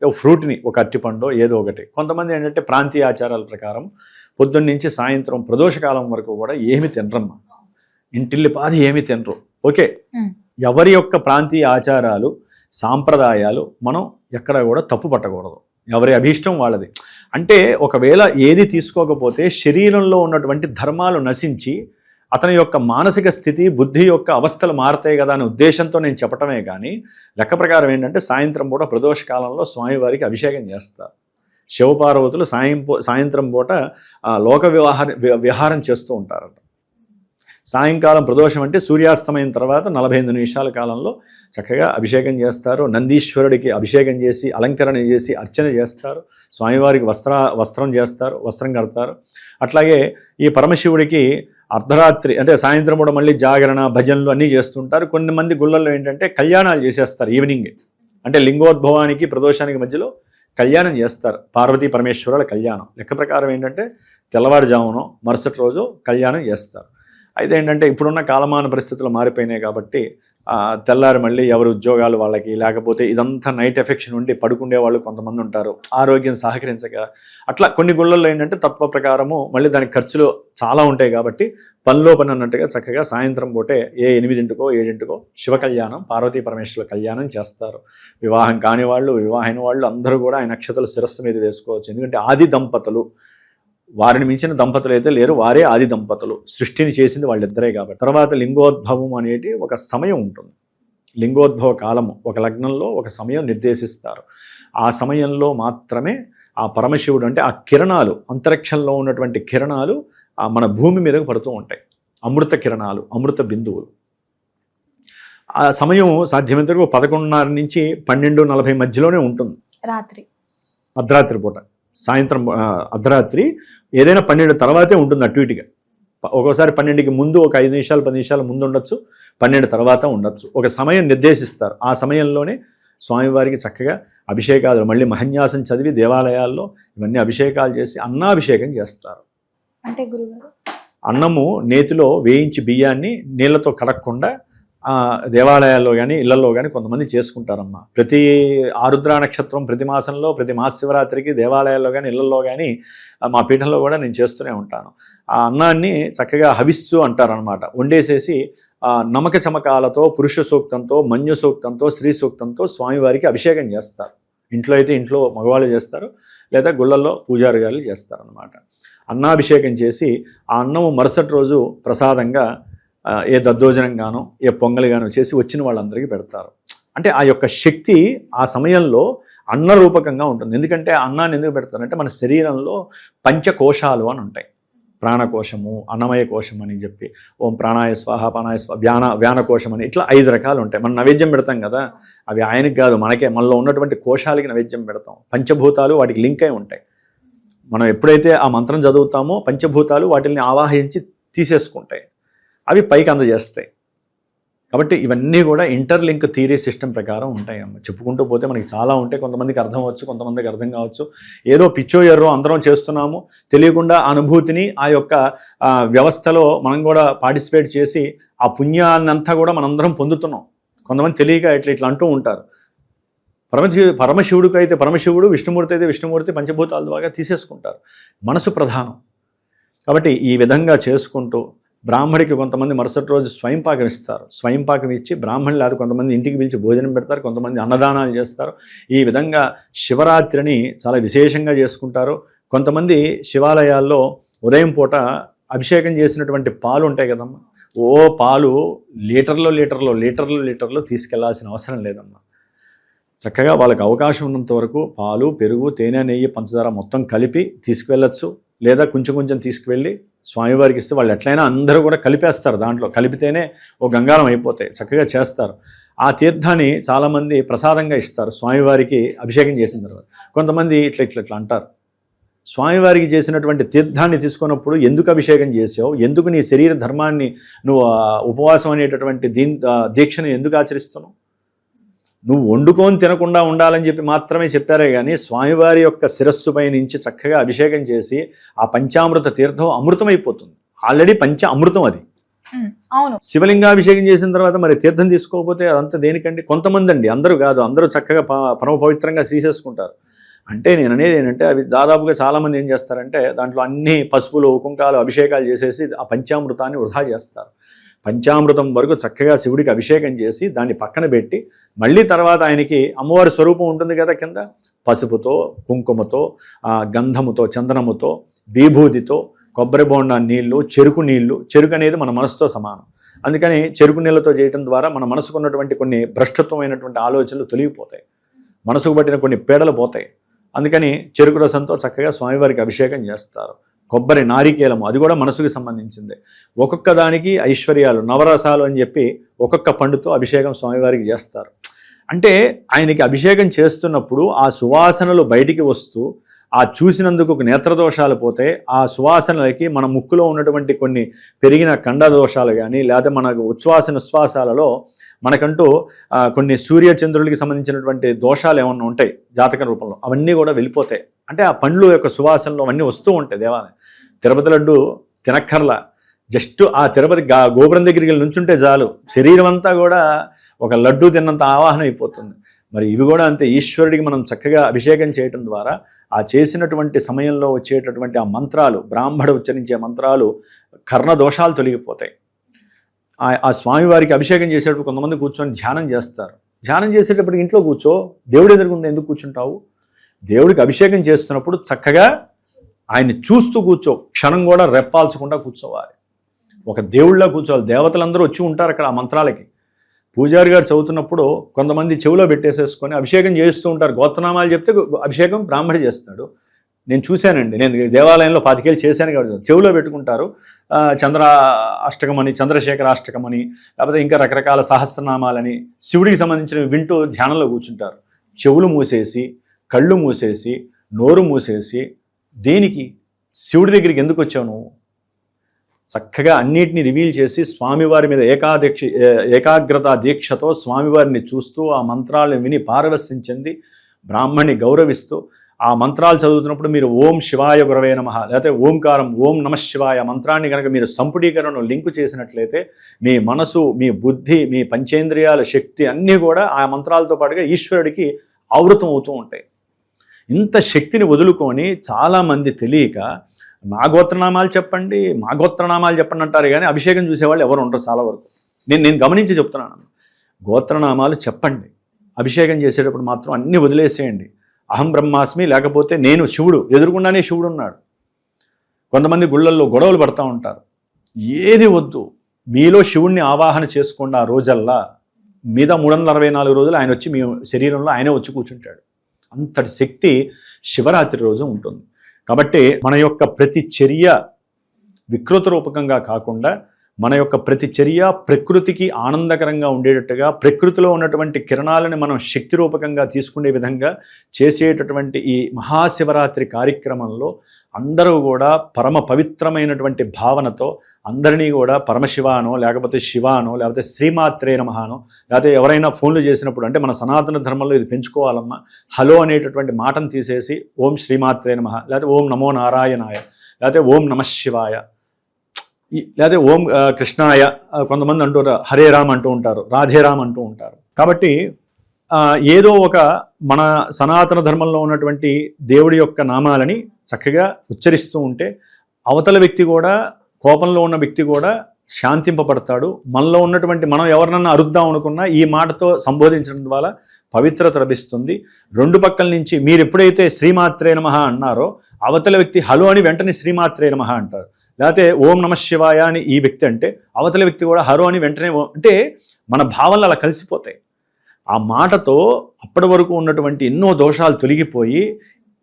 Speaker 2: ఓ ఫ్రూట్ని, ఒక అరటిపండో ఏదో ఒకటి. కొంతమంది ఏంటంటే ప్రాంతీయ ఆచారాల ప్రకారం పొద్దున్న నుంచి సాయంత్రం ప్రదోషకాలం వరకు కూడా ఏమి తినరమ్మా, ఇంటిల్లిపాది ఏమి తినరు. ఓకే, ఎవరి యొక్క ప్రాంతీయ ఆచారాలు సాంప్రదాయాలు మనం ఎక్కడ కూడా తప్పు పట్టకూడదు, ఎవరి అభీష్టం వాళ్ళది. అంటే ఒకవేళ ఏది తీసుకోకపోతే శరీరంలో ఉన్నటువంటి ధర్మాలు నశించి అతని యొక్క మానసిక స్థితి, బుద్ధి యొక్క అవస్థలు మారతాయి కదా అనే ఉద్దేశంతో నేను చెప్పటమే కానీ, లెక్క ప్రకారం ఏంటంటే సాయంత్రం పూట ప్రదోషకాలంలో స్వామివారికి అభిషేకం చేస్తారు. శివపార్వతులు సాయంత్రం పూట లోక విహారం చేస్తూ ఉంటారట. సాయంకాలం ప్రదోషం అంటే సూర్యాస్తమయం తర్వాత 45 నిమిషాల కాలంలో చక్కగా అభిషేకం చేస్తారు. నందీశ్వరుడికి అభిషేకం చేసి అలంకరణ చేసి అర్చన చేస్తారు. స్వామివారికి వస్త్రం చేస్తారు, వస్త్రం కడతారు. అట్లాగే ఈ పరమశివుడికి అర్ధరాత్రి అంటే సాయంత్రం కూడా మళ్ళీ జాగరణ భజనలు అన్నీ చేస్తుంటారు. కొన్ని మంది గుళ్ళల్లో ఏంటంటే కళ్యాణాలు చేసేస్తారు ఈవినింగ్. అంటే లింగోద్భవానికి ప్రదోషానికి మధ్యలో కళ్యాణం చేస్తారు, పార్వతీ పరమేశ్వరుల కళ్యాణం. లెక్క ప్రకారం ఏంటంటే తెల్లవారుజామునో మరుసటి రోజు కళ్యాణం చేస్తారు. అయితే ఏంటంటే ఇప్పుడున్న కాలమాన పరిస్థితులు మారిపోయినాయి కాబట్టి తెల్లారి మళ్ళీ ఎవరి ఉద్యోగాలు వాళ్ళకి, లేకపోతే ఇదంతా నైట్ ఎఫెక్షన్ ఉండి పడుకునే వాళ్ళు కొంతమంది ఉంటారు, ఆరోగ్యం సహకరించక అట్లా కొన్ని గుళ్ళల్లో ఏంటంటే తత్వ ప్రకారము మళ్ళీ దానికి ఖర్చులు చాలా ఉంటాయి కాబట్టి పనిలో పని అన్నట్టుగా చక్కగా సాయంత్రం పూటే 8కో 7కో శివ కళ్యాణం, పార్వతీ పరమేశ్వరుల కళ్యాణం చేస్తారు. వివాహం కాని వాళ్ళు, వివాహైన వాళ్ళు అందరూ కూడా ఆయన నక్షత్రాలు శిరస్సు మీద వేసుకోవచ్చు. ఎందుకంటే ఆది దంపతులు, వారిని మించిన దంపతులు అయితే లేరు, వారే ఆది దంపతులు. సృష్టిని చేసింది వాళ్ళిద్దరే కాబట్టి. తర్వాత లింగోద్భవం అనేది ఒక సమయం ఉంటుంది. లింగోద్భవ కాలము ఒక లగ్నంలో ఒక సమయం నిర్దేశిస్తారు. ఆ సమయంలో మాత్రమే ఆ పరమశివుడు అంటే ఆ కిరణాలు, అంతరిక్షంలో ఉన్నటువంటి కిరణాలు మన భూమి మీదకు పడుతూ ఉంటాయి. అమృత కిరణాలు, అమృత బిందువులు. ఆ సమయం సాధ్యమైనంత వరకు 11:30 నుంచి 12:40 మధ్యలోనే ఉంటుంది.
Speaker 1: రాత్రి
Speaker 2: అర్ధరాత్రి పూట, సాయంత్రం అర్ధరాత్రి ఏదైనా 12 తర్వాతే ఉంటుంది. అటు ఇటుగా ఒక్కోసారి 12కి ముందు ఒక 5 నిమిషాలు 10 నిమిషాల ముందు ఉండొచ్చు, 12 తర్వాత ఉండొచ్చు. ఒక సమయం నిర్దేశిస్తారు. ఆ సమయంలోనే స్వామివారికి చక్కగా అభిషేకాలు, మళ్ళీ మహన్యాసం చదివి దేవాలయాల్లో ఇవన్నీ అభిషేకాలు చేసి అన్నాభిషేకం చేస్తారు.
Speaker 1: అంటే గురుగారు
Speaker 2: అన్నము నేతిలో వేయించి బియ్యాన్ని నీళ్లతో కడగకుండా దేవాలయాల్లో కానీ ఇళ్లలో కానీ కొంతమంది చేసుకుంటారమ్మా. ప్రతి ఆరుద్ర నక్షత్రం ప్రతి మాసంలో ప్రతి మహాశివరాత్రికి దేవాలయాల్లో కానీ ఇళ్లలో కానీ మా పీఠంలో కూడా నేను చేస్తూనే ఉంటాను. ఆ అన్నాన్ని చక్కగా హవిస్సు అంటారనమాట. వండేసేసి నమక చమకాలతో, పురుష సూక్తంతో, మన్యు సూక్తంతో, స్త్రీ సూక్తంతో స్వామివారికి అభిషేకం చేస్తారు. ఇంట్లో అయితే ఇంట్లో మగవాళ్ళు చేస్తారు, లేదా గుళ్ళల్లో పూజారి గారు చేస్తారనమాట. అన్నాభిషేకం చేసి ఆ అన్నము మరుసటి రోజు ప్రసాదంగా ఏ దద్దోజనంగానో ఏ పొంగలిగానో చేసి వచ్చిన వాళ్ళందరికీ పెడతారు. అంటే ఆ యొక్క శక్తి ఆ సమయంలో అన్న రూపకంగా ఉంటుంది. ఎందుకంటే అన్నాన్ని ఎందుకు పెడతారంటే మన శరీరంలో పంచకోశాలు అని ఉంటాయి. ప్రాణకోశము, అన్నమయ కోశం అని చెప్పి, ఓం ప్రాణాయ స్వాహ, ప్రాణాయ స్వాహ, వ్యానకోశం అని ఇట్లా 5 రకాలు ఉంటాయి. మనం నైవేద్యం పెడతాం కదా, అవి ఆయనకి కాదు మనకే, మనలో ఉన్నటువంటి కోశాలకి నైవేద్యం పెడతాం. పంచభూతాలు వాటికి లింక్ అయి ఉంటాయి. మనం ఎప్పుడైతే ఆ మంత్రం చదువుతామో పంచభూతాలు వాటిని ఆవాహించి తీసేసుకుంటాయి, అవి పైకి అందజేస్తాయి. కాబట్టి ఇవన్నీ కూడా ఇంటర్లింక్ థియరీ సిస్టమ్ ప్రకారం ఉంటాయమ్మ. చెప్పుకుంటూ పోతే మనకి చాలా ఉంటాయి. కొంతమందికి అర్థం అవ్వచ్చు, కొంతమందికి అర్థం కావచ్చు. ఏదో పిచ్చో ఎర్రో అందరం చేస్తున్నాము, తెలియకుండా అనుభూతిని ఆ యొక్క వ్యవస్థలో మనం కూడా పార్టిసిపేట్ చేసి ఆ పుణ్యాన్నంతా కూడా మనందరం పొందుతున్నాం. కొంతమంది తెలియక ఇట్లా అంటూ ఉంటారు. పరమశివుడికి అయితే పరమశివుడు, విష్ణుమూర్తి అయితే విష్ణుమూర్తి, పంచభూతాల ద్వారా తీసేసుకుంటారు. మనసు ప్రధానం. కాబట్టి ఈ విధంగా చేసుకుంటూ బ్రాహ్మడికి కొంతమంది మరుసటి రోజు స్వయంపాకం ఇస్తారు. స్వయంపాకం ఇచ్చి బ్రాహ్మణులు లేదా కొంతమంది ఇంటికి పిలిచి భోజనం పెడతారు, కొంతమంది అన్నదానాలు చేస్తారు. ఈ విధంగా శివరాత్రిని చాలా విశేషంగా చేసుకుంటారు. కొంతమంది శివాలయాల్లో ఉదయం పూట అభిషేకం చేసినటువంటి పాలు ఉంటాయి కదమ్మా, పాలు లీటర్లు తీసుకెళ్లాల్సిన అవసరం లేదమ్మా. చక్కగా వాళ్ళకి అవకాశం ఉన్నంత వరకు పాలు, పెరుగు, తేనె, నెయ్యి, పంచదార మొత్తం కలిపి తీసుకువెళ్ళచ్చు. లేదా కొంచెం తీసుకువెళ్ళి స్వామివారికి ఇస్తే వాళ్ళు ఎట్లయినా అందరూ కూడా కలిపేస్తారు. దాంట్లో కలిపితేనే ఓ గంగాళం అయిపోతాయి. చక్కగా చేస్తారు. ఆ తీర్థాన్ని చాలామంది ప్రసాదంగా ఇస్తారు స్వామివారికి అభిషేకం చేసిన తర్వాత. కొంతమంది ఇట్లా అంటారు, స్వామివారికి చేసినటువంటి తీర్థాన్ని తీసుకున్నప్పుడు ఎందుకు అభిషేకం చేసావు, ఎందుకు నీ శరీర ధర్మాన్ని నువ్వు ఉపవాసం అనేటటువంటి దీక్షను ఎందుకు ఆచరిస్తున్నావు, నువ్వు వండుకొని తినకుండా ఉండాలని చెప్పి మాత్రమే చెప్పారే కానీ స్వామివారి యొక్క శిరస్సుపై నుంచి చక్కగా అభిషేకం చేసి ఆ పంచామృత తీర్థం అమృతమైపోతుంది. ఆల్రెడీ అమృతం అది.
Speaker 1: అవును.
Speaker 2: శివలింగాభిషేకం చేసిన తర్వాత మరి తీర్థం తీసుకోకపోతే అదంతా దేనికండి? కొంతమంది అండి, అందరూ కాదు, అందరూ చక్కగా పరమ పవిత్రంగా తీసేసుకుంటారు. అంటే నేను అనేది ఏంటంటే అవి దాదాపుగా చాలామంది ఏం చేస్తారంటే దాంట్లో అన్ని పసుపులు, కుంకాలు, అభిషేకాలు చేసేసి ఆ పంచామృతాన్ని వృధా చేస్తారు. పంచామృతం వరకు చక్కగా శివుడికి అభిషేకం చేసి దాన్ని పక్కన పెట్టి మళ్ళీ తర్వాత ఆయనకి అమ్మవారి స్వరూపం ఉంటుంది కదా కింద, పసుపుతో, కుంకుమతో, గంధముతో, చందనముతో, విభూతితో, కొబ్బరి బోండా నీళ్లు, చెరుకు అనేది మన మనసుతో సమానం. అందుకని చెరుకు నీళ్ళతో చేయడం ద్వారా మన మనసుకు ఉన్నటువంటి కొన్ని భ్రష్టత్వమైనటువంటి ఆలోచనలు తొలగిపోతాయి, మనసుకు పట్టిన కొన్ని పీడలు పోతాయి. అందుకని చెరుకు రసంతో చక్కగా స్వామివారికి అభిషేకం చేస్తారు. కొబ్బరి, నారికేలము, అది కూడా మనసుకి సంబంధించింది. ఒక్కొక్క దానికి ఐశ్వర్యాలు, నవరసాలు అని చెప్పి ఒక్కొక్క పండుతో అభిషేకం స్వామివారికి చేస్తారు. అంటే ఆయనకి అభిషేకం చేస్తున్నప్పుడు ఆ సువాసనలు బయటికి వస్తూ ఆ చూసినందుకు నేత్రదోషాలు పోతే, ఆ సువాసనలకి మన ముక్కులో ఉన్నటువంటి కొన్ని పెరిగిన కండ దోషాలు కానీ, లేదా మనకు ఉచ్ఛ్వాస నిశ్వాసాలలో మనకంటూ కొన్ని సూర్యచంద్రులకి సంబంధించినటువంటి దోషాలు ఏమన్నా ఉంటాయి జాతక రూపంలో, అవన్నీ కూడా వెళ్ళిపోతాయి. అంటే ఆ పండ్లు యొక్క సువాసనలు అవన్నీ వస్తూ ఉంటాయి. దేవాలయం తిరుపతి లడ్డు తినక్కర్లా, జస్ట్ ఆ తిరుపతి గోపురం దగ్గరికి వెళ్ళి నుంచుంటే చాలు, శరీరం అంతా కూడా ఒక లడ్డు తిన్నంత ఆవాహన అయిపోతుంది. మరి ఇవి కూడా అంతే. ఈశ్వరుడికి మనం చక్కగా అభిషేకం చేయటం ద్వారా ఆ చేసినటువంటి సమయంలో వచ్చేటటువంటి ఆ మంత్రాలు, బ్రాహ్మడు ఉచ్చరించే మంత్రాలు, కర్ణ దోషాలు తొలగిపోతాయి. ఆ స్వామివారికి అభిషేకం చేసేటప్పుడు కొంతమంది కూర్చొని ధ్యానం చేస్తారు. ధ్యానం చేసేటప్పుడు ఇంట్లో కూర్చో, దేవుడి ఎదురుగుండా ఎందుకు కూర్చుంటావు? దేవుడికి అభిషేకం చేస్తున్నప్పుడు చక్కగా ఆయన్ని చూస్తూ కూర్చో, క్షణం కూడా రెప్పాల్చకుండా కూర్చోవాలి. ఒక దేవుళ్ళ కూర్చోవాలి. దేవతలందరూ వచ్చి ఉంటారు అక్కడ ఆ మంత్రాలకి. పూజారి గారు చదువుతున్నప్పుడు కొంతమంది చెవిలో పెట్టేసేసుకొని అభిషేకం చేస్తూ ఉంటారు. గోత్రనామాలు చెప్తే అభిషేకం బ్రాహ్మడి చేస్తాడు. నేను చూశానండి, నేను దేవాలయంలో 25 ఏళ్ళు చేశాను కాబట్టి. చెవిలో పెట్టుకుంటారు చంద్రశేఖర అష్టకమని, లేకపోతే ఇంకా రకరకాల సహస్రనామాలని, శివుడికి సంబంధించినవి వింటూ ధ్యానంలో కూర్చుంటారు. చెవులు మూసేసి, కళ్ళు మూసేసి, నోరు మూసేసి, దేనికి? శివుడి దగ్గరికి ఎందుకు వచ్చావు నువ్వు? చక్కగా అన్నిటినీ రివీల్ చేసి స్వామివారి మీద ఏకాగ్రత దీక్షతో స్వామివారిని చూస్తూ ఆ మంత్రాలను విని పారవస్యం చెంది బ్రాహ్మణ్ణి గౌరవిస్తూ ఆ మంత్రాలు చదువుతున్నప్పుడు మీరు ఓం శివాయ గురవే నమః, లేకపోతే ఓంకారం ఓం నమః శివాయ మంత్రాన్ని కనుక మీరు సంపుటీకరణను లింకు చేసినట్లయితే మీ మనసు, మీ బుద్ధి, మీ పంచేంద్రియాల శక్తి అన్నీ కూడా ఆ మంత్రాలతో పాటుగా ఈశ్వరుడికి ఆవృతం అవుతూ ఉంటాయి. ఇంత శక్తిని వదులుకొని చాలామంది తెలియక మా గోత్రనామాలు చెప్పండి అంటారు కానీ అభిషేకం చూసేవాళ్ళు ఎవరు ఉండరు చాలా వరకు. నేను గమనించి చెప్తున్నాను. గోత్రనామాలు చెప్పండి, అభిషేకం చేసేటప్పుడు మాత్రం అన్నీ వదిలేసేయండి. అహం బ్రహ్మాస్మి, లేకపోతే నేను శివుడు, ఎదురుకుండానే శివుడు ఉన్నాడు. కొంతమంది గుళ్ళల్లో గొడవలు పడుతూ ఉంటారు. ఏది వద్దు, మీలో శివుణ్ణి ఆవాహన చేసుకోండి. ఆ రోజల్లా మీద 364 రోజులు ఆయన వచ్చి మీ శరీరంలో ఆయనే వచ్చి కూర్చుంటాడు. అంతటి శక్తి శివరాత్రి రోజు ఉంటుంది. కాబట్టి మన యొక్క ప్రతి చర్య వికృత రూపకంగా కాకుండా మన యొక్క ప్రతి చర్య ప్రకృతికి ఆనందకరంగా ఉండేటట్టుగా, ప్రకృతిలో ఉన్నటువంటి కిరణాలను మనం శక్తి రూపకంగా తీసుకునే విధంగా చేసేటటువంటి ఈ మహాశివరాత్రి కార్యక్రమంలో అందరూ కూడా పరమ పవిత్రమైనటువంటి భావనతో అందరినీ కూడా పరమశివానో, లేకపోతే శివానో, లేకపోతే శ్రీమాత్రే నమఃనో, లేకపోతే ఎవరైనా ఫోన్లు చేసినప్పుడు, అంటే మన సనాతన ధర్మంలో ఇది పెంచుకోవాలమ్మా, హలో అనేటటువంటి మాటను తీసేసి ఓం శ్రీమాత్రే నమః, లేకపోతే ఓం నమో నారాయణాయ, లేకపోతే ఓం నమః శివాయ, లేకపోతే ఓం కృష్ణాయ, కొంతమంది అంటారు హరే రామ్ అంటూ ఉంటారు, రాధే రామ్ అంటూ ఉంటారు. కాబట్టి ఏదో ఒక మన సనాతన ధర్మంలో ఉన్నటువంటి దేవుడి యొక్క నామాలని చక్కగా ఉచ్చరిస్తూ ఉంటే అవతల వ్యక్తి కూడా, కోపంలో ఉన్న వ్యక్తి కూడా శాంతింపబడతాడు. మనలో ఉన్నటువంటి, మనం ఎవరినన్నా అరుద్దాం అనుకున్నా ఈ మాటతో సంబోధించడం ద్వారా పవిత్రత లభిస్తుంది. రెండు పక్కల నుంచి మీరు ఎప్పుడైతే శ్రీమాత్రే నమః అన్నారో అవతల వ్యక్తి హలో అని వెంటనే శ్రీమాత్రే నమః అంటారు. లేకపోతే ఓం నమః శివాయ అని ఈ వ్యక్తి అంటే అవతల వ్యక్తి కూడా హలో అని వెంటనే అంటే మన భావనలు అలా కలిసిపోతాయి. ఆ మాటతో అప్పటి వరకు ఉన్నటువంటి ఎన్నో దోషాలు తొలగిపోయి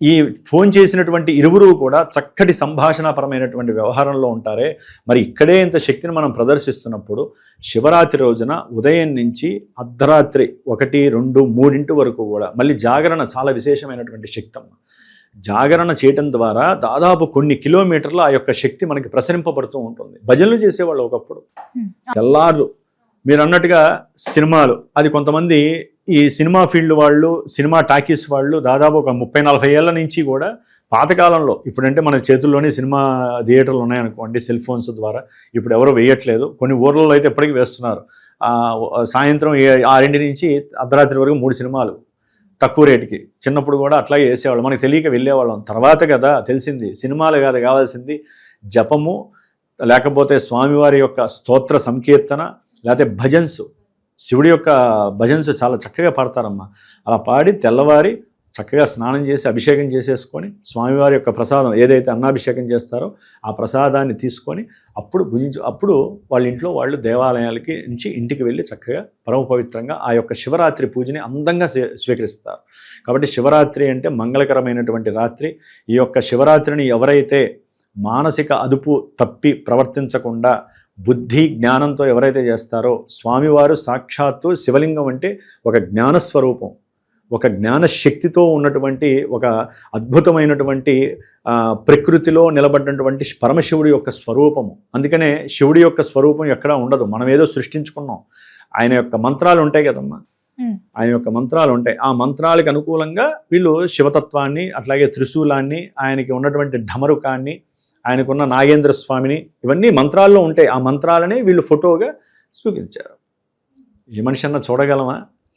Speaker 2: ఈ ఫోన్ చేసినటువంటి ఇరువురు కూడా చక్కటి సంభాషణాపరమైనటువంటి వ్యవహారంలో ఉంటారే. మరి ఇక్కడే ఇంత శక్తిని మనం ప్రదర్శిస్తున్నప్పుడు శివరాత్రి రోజున ఉదయం నుంచి అర్ధరాత్రి 1, 2, 3 వరకు కూడా మళ్ళీ జాగరణ చాలా విశేషమైనటువంటి శక్తి అమ్మ. జాగరణ చేయటం ద్వారా దాదాపు కొన్ని కిలోమీటర్లు ఆ యొక్క శక్తి మనకి ప్రసరింపబడుతూ ఉంటుంది. భజనలు చేసేవాళ్ళు ఒకప్పుడు. తెల్లారు మీరు అన్నట్టుగా సినిమాలు, అది కొంతమంది ఈ సినిమా ఫీల్డ్ వాళ్ళు, సినిమా టాకీస్ వాళ్ళు దాదాపు ఒక 30-40 ఏళ్ల నుంచి కూడా పాతకాలంలో, ఇప్పుడంటే మన చేతుల్లోనే సినిమా థియేటర్లు ఉన్నాయనుకోండి సెల్ ఫోన్స్ ద్వారా, ఇప్పుడు ఎవరు వేయట్లేదు. కొన్ని ఊర్లలో అయితే ఎప్పటికీ వేస్తున్నారు. సాయంత్రం 6 నుంచి అర్ధరాత్రి వరకు 3 సినిమాలు తక్కువ రేటుకి. చిన్నప్పుడు కూడా అట్లాగే వేసేవాళ్ళు, మనకి తెలియక వెళ్ళేవాళ్ళం. తర్వాత కదా తెలిసింది సినిమాలు కాదు కావాల్సింది జపము, లేకపోతే స్వామివారి యొక్క స్తోత్ర సంకీర్తన, లేకపోతే భజన్స్. శివుడి యొక్క భజన్స్ చాలా చక్కగా పాడతారమ్మా. అలా పాడి తెల్లవారి చక్కగా స్నానం చేసి అభిషేకం చేసేసుకొని స్వామివారి యొక్క ప్రసాదం ఏదైతే అన్నాభిషేకం చేస్తారో ఆ ప్రసాదాన్ని తీసుకొని అప్పుడు వాళ్ళ ఇంట్లో వాళ్ళు దేవాలయాలకి నుంచి ఇంటికి వెళ్ళి చక్కగా పరమ పవిత్రంగా ఆ యొక్క శివరాత్రి పూజని అందంగా స్వీకరిస్తారు. కాబట్టి శివరాత్రి అంటే మంగళకరమైనటువంటి రాత్రి. ఈ యొక్క శివరాత్రిని ఎవరైతే మానసిక అదుపు తప్పి ప్రవర్తించకుండా బుద్ధి జ్ఞానంతో ఎవరైతే చేస్తారో, స్వామివారు సాక్షాత్తు శివలింగం అంటే ఒక జ్ఞానస్వరూపం, ఒక జ్ఞానశక్తితో ఉన్నటువంటి ఒక అద్భుతమైనటువంటి ప్రకృతిలో నిలబడినటువంటి పరమశివుడి యొక్క స్వరూపము. అందుకనే శివుడి యొక్క స్వరూపం ఎక్కడా ఉండదు, మనం ఏదో సృష్టించుకున్నాం. ఆయన యొక్క మంత్రాలు ఉంటాయి కదమ్మా, ఆయన యొక్క మంత్రాలు ఉంటాయి. ఆ మంత్రాలకు అనుకూలంగా వీళ్ళు శివతత్వాన్ని, అట్లాగే త్రిశూలాన్ని, ఆయనకి ఉన్నటువంటి ఢమరుకాన్ని, ఆయనకున్న నాగేంద్ర స్వామిని, ఇవన్నీ మంత్రాల్లో ఉంటాయి. ఆ మంత్రాలని వీళ్ళు ఫోటోగా స్వీకరించారు. ఏ మనిషి అన్నా చూడగలమా?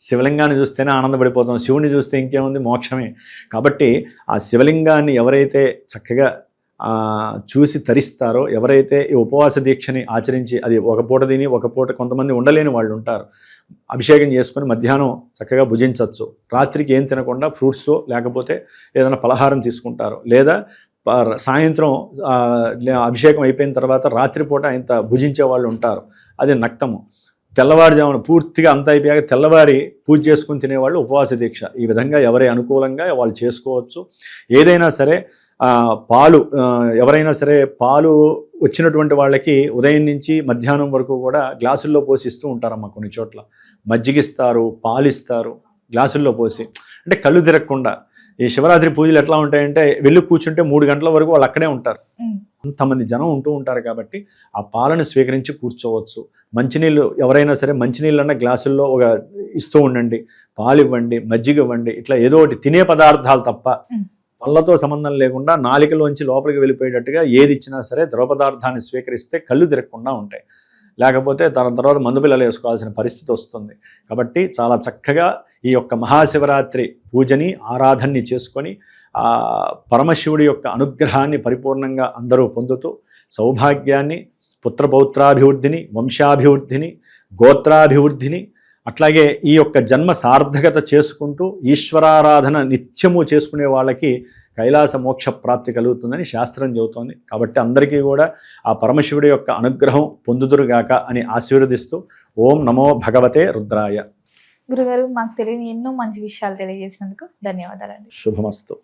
Speaker 2: శివలింగాన్ని చూస్తేనే ఆనందపడిపోతాం, శివుని చూస్తే ఇంకేముంది, మోక్షమే. కాబట్టి ఆ శివలింగాన్ని ఎవరైతే చక్కగా చూసి తరిస్తారో, ఎవరైతే ఈ ఉపవాస దీక్షని ఆచరించి, అది ఒక పూట తిని ఒక పూట, కొంతమంది ఉండలేని వాళ్ళు ఉంటారు, అభిషేకం చేసుకొని మధ్యాహ్నం చక్కగా భుజించవచ్చు. రాత్రికి ఏం తినకుండా ఫ్రూట్స్ లేకపోతే ఏదైనా పలహారం తీసుకుంటారు. లేదా సాయంత్రం అభిషేకం అయిపోయిన తర్వాత రాత్రిపూట ఇంత భుజించే వాళ్ళు ఉంటారు, అది నక్తము. తెల్లవారుజామున పూర్తిగా అంత అయిపోయాక తెల్లవారి పూజ చేసుకుని తినేవాళ్ళు ఉపవాస దీక్ష. ఈ విధంగా ఎవరి అనుకూలంగా వాళ్ళు చేసుకోవచ్చు. ఏదైనా సరే పాలు, ఎవరైనా సరే పాలు వచ్చినటువంటి వాళ్ళకి ఉదయం నుంచి మధ్యాహ్నం వరకు కూడా గ్లాసుల్లో పోసిస్తూ ఉంటారమ్మా. కొన్ని చోట్ల మజ్జిగిస్తారు, పాలిస్తారు గ్లాసుల్లో పోసి, అంటే కళ్ళు తిరగకుండా. ఈ శివరాత్రి పూజలు ఎట్లా ఉంటాయంటే వెళ్ళి కూర్చుంటే 3 గంటల వరకు వాళ్ళు అక్కడే ఉంటారు, అంతమంది జనం ఉంటూ ఉంటారు. కాబట్టి ఆ పాలను స్వీకరించి కూర్చోవచ్చు. మంచినీళ్ళు, ఎవరైనా సరే మంచినీళ్ళన్నా గ్లాసుల్లో ఒక ఇస్తూ ఉండండి, పాలు ఇవ్వండి, మజ్జిగ ఇవ్వండి. ఇట్లా ఏదో ఒకటి తినే పదార్థాలు తప్ప పళ్ళతో సంబంధం లేకుండా నాలికలోంచి లోపలికి వెళ్ళిపోయేటట్టుగా ఏది ఇచ్చినా సరే ద్రవ పదార్థాన్ని స్వీకరిస్తే కళ్ళు తిరగకుండా ఉంటాయి. లేకపోతే దాని తర్వాత మందు పిల్లలు వేసుకోవాల్సిన పరిస్థితి వస్తుంది. కాబట్టి చాలా చక్కగా ఈ యొక్క మహాశివరాత్రి పూజని, ఆరాధనని చేసుకొని ఆ పరమశివుడి యొక్క అనుగ్రహాన్ని పరిపూర్ణంగా అందరూ పొందుతూ సౌభాగ్యాన్ని, పుత్రపౌత్రాభివృద్ధిని, వంశాభివృద్ధిని, గోత్రాభివృద్ధిని, అట్లాగే ఈ యొక్క జన్మ సార్థకత చేసుకుంటూ ఈశ్వరారాధన నిత్యము చేసుకునే వాళ్ళకి కైలాస మోక్ష ప్రాప్తి కలుగుతుందని శాస్త్రం చెబుతోంది. కాబట్టి అందరికీ కూడా ఆ పరమశివుడి యొక్క అనుగ్రహం పొందుదురుగాక అని ఆశీర్వదిస్తూ ఓం నమో భగవతే రుద్రాయ.
Speaker 1: గురుగారు, మాకు తెలియని ఎన్నో మంచి విషయాలు తెలియజేసినందుకు ధన్యవాదాలండి.
Speaker 2: శుభమస్తు.